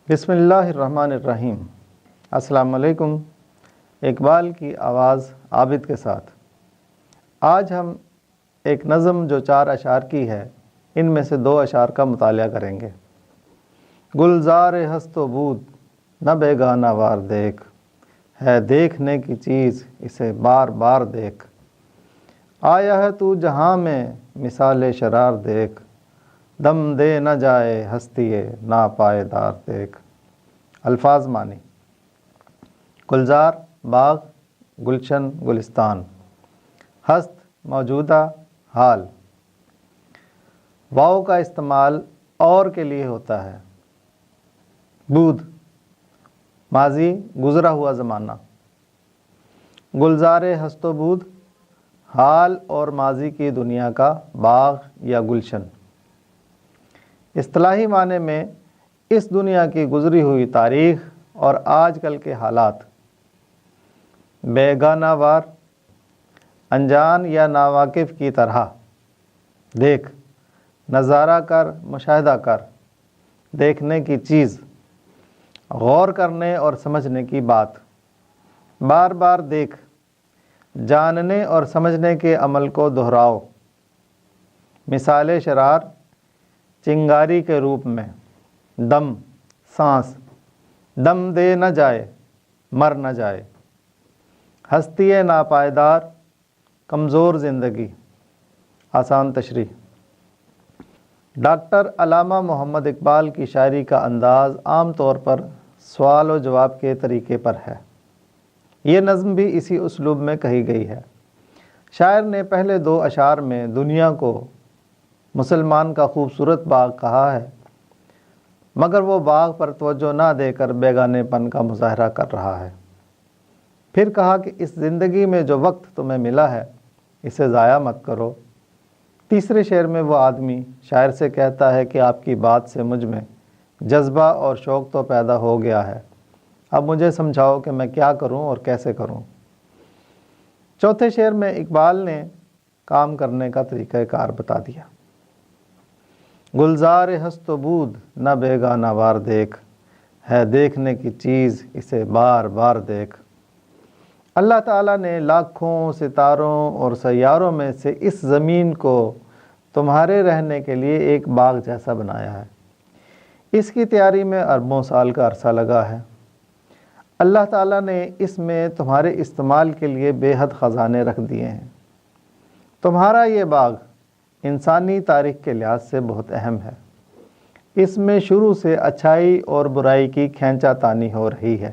بسم اللہ الرحمن الرحیم۔ السلام علیکم۔ اقبال کی آواز عابد کے ساتھ آج ہم ایک نظم جو 4 اشعار کی ہے، ان میں سے 2 اشعار کا مطالعہ کریں گے۔ گلزار ہست و بود نہ بیگانہ وار دیکھ، ہے دیکھنے کی چیز اسے بار بار دیکھ۔ آیا ہے تو جہاں میں مثال شرار دیکھ، دم دے نہ جائے ہستی ناپائیدار دیکھ۔ الفاظ معنی: گلزار باغ، گلشن گلستان، ہست موجودہ، حال۔ واو کا استعمال اور کے لیے ہوتا ہے۔ بود ماضی گزرا ہوا زمانہ۔ گلزار ہست و بود حال اور ماضی کی دنیا کا باغ یا گلشن۔ اصطلاحی معنی میں اس دنیا کی گزری ہوئی تاریخ اور آج کل کے حالات۔ بیگانہ وار انجان یا ناواقف کی طرح۔ دیکھ نظارہ کر، مشاہدہ کر، دیکھنے کی چیز، غور کرنے اور سمجھنے کی بات۔ بار بار دیکھ جاننے اور سمجھنے کے عمل کو دہراؤ۔ مثال شرار چنگاری کے روپ میں۔ دم سانس، دم دے نہ جائے مر نہ جائے۔ ہستی ناپائیدار کمزور زندگی۔ آسان تشریح: ڈاکٹر علامہ محمد اقبال کی شاعری کا انداز عام طور پر سوال و جواب کے طریقے پر ہے۔ یہ نظم بھی اسی اسلوب میں کہی گئی ہے۔ شاعر نے پہلے 2 اشعار میں دنیا کو مسلمان کا خوبصورت باغ کہا ہے، مگر وہ باغ پر توجہ نہ دے کر بیگانے پن کا مظاہرہ کر رہا ہے۔ پھر کہا کہ اس زندگی میں جو وقت تمہیں ملا ہے اسے ضائع مت کرو۔ تیسرے شعر میں وہ آدمی شاعر سے کہتا ہے کہ آپ کی بات سے مجھ میں جذبہ اور شوق تو پیدا ہو گیا ہے، اب مجھے سمجھاؤ کہ میں کیا کروں اور کیسے کروں۔ چوتھے شعر میں اقبال نے کام کرنے کا طریقہ کار بتا دیا۔ گلزار ہست و بود نہ بیگانہ وار دیکھ، ہے دیکھنے کی چیز اسے بار بار دیکھ۔ اللہ تعالیٰ نے لاکھوں ستاروں اور سیاروں میں سے اس زمین کو تمہارے رہنے کے لیے ایک باغ جیسا بنایا ہے۔ اس کی تیاری میں اربوں سال کا عرصہ لگا ہے۔ اللہ تعالیٰ نے اس میں تمہارے استعمال کے لیے بے حد خزانے رکھ دیے ہیں۔ تمہارا یہ باغ انسانی تاریخ کے لحاظ سے بہت اہم ہے۔ اس میں شروع سے اچھائی اور برائی کی کھینچا تانی ہو رہی ہے۔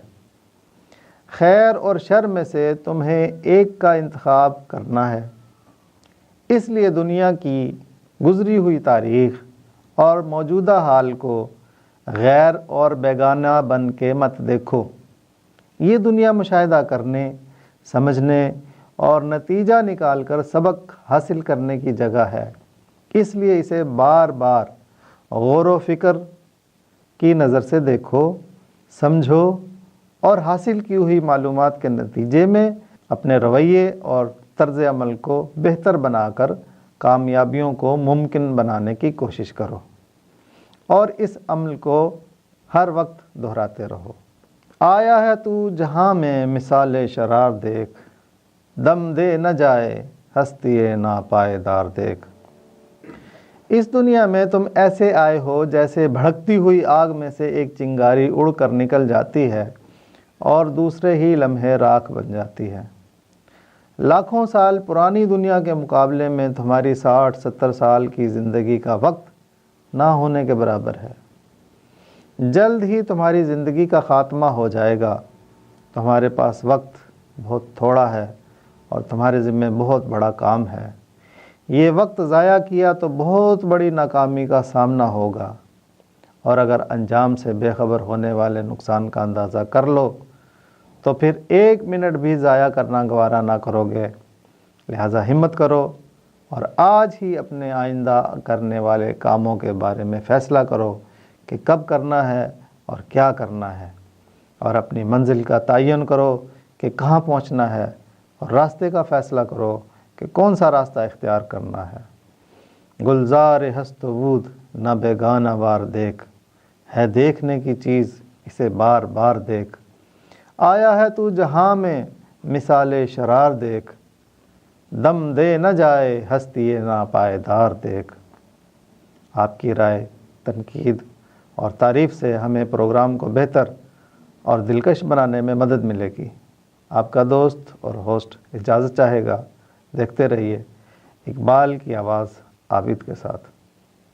خیر اور شر میں سے تمہیں ایک کا انتخاب کرنا ہے۔ اس لیے دنیا کی گزری ہوئی تاریخ اور موجودہ حال کو غیر اور بیگانہ بن کے مت دیکھو۔ یہ دنیا مشاہدہ کرنے، سمجھنے اور نتیجہ نکال کر سبق حاصل کرنے کی جگہ ہے۔ اس لیے اسے بار بار غور و فکر کی نظر سے دیکھو، سمجھو اور حاصل کی ہوئی معلومات کے نتیجے میں اپنے رویے اور طرز عمل کو بہتر بنا کر کامیابیوں کو ممکن بنانے کی کوشش کرو، اور اس عمل کو ہر وقت دہراتے رہو۔ آیا ہے تو جہاں میں مثال شرار دیکھ، دم دے نہ جائے ہستی ناپائیدار دیکھ۔ اس دنیا میں تم ایسے آئے ہو جیسے بھڑکتی ہوئی آگ میں سے ایک چنگاری اڑ کر نکل جاتی ہے اور دوسرے ہی لمحے راکھ بن جاتی ہے۔ لاکھوں سال پرانی دنیا کے مقابلے میں تمہاری 60-70 سال کی زندگی کا وقت نہ ہونے کے برابر ہے۔ جلد ہی تمہاری زندگی کا خاتمہ ہو جائے گا۔ تمہارے پاس وقت بہت تھوڑا ہے اور تمہارے ذمہ بہت بڑا کام ہے۔ یہ وقت ضائع کیا تو بہت بڑی ناکامی کا سامنا ہوگا، اور اگر انجام سے بے خبر ہونے والے نقصان کا اندازہ کر لو تو پھر 1 منٹ بھی ضائع کرنا گوارا نہ کرو گے۔ لہٰذا ہمت کرو اور آج ہی اپنے آئندہ کرنے والے کاموں کے بارے میں فیصلہ کرو کہ کب کرنا ہے اور کیا کرنا ہے، اور اپنی منزل کا تعین کرو کہ کہاں پہنچنا ہے، اور راستے کا فیصلہ کرو کہ کون سا راستہ اختیار کرنا ہے۔ گلزار ہست و بود نہ بیگانہ وار دیکھ، ہے دیکھنے کی چیز اسے بار بار دیکھ۔ آیا ہے تو جہاں میں مثال شرار دیکھ، دم دے نہ جائے ہستی ناپائیدار دیکھ۔ آپ کی رائے، تنقید اور تعریف سے ہمیں پروگرام کو بہتر اور دلکش بنانے میں مدد ملے گی۔ آپ کا دوست اور ہوسٹ اجازت چاہے گا۔ دیکھتے رہیے اقبال کی آواز عابد کے ساتھ۔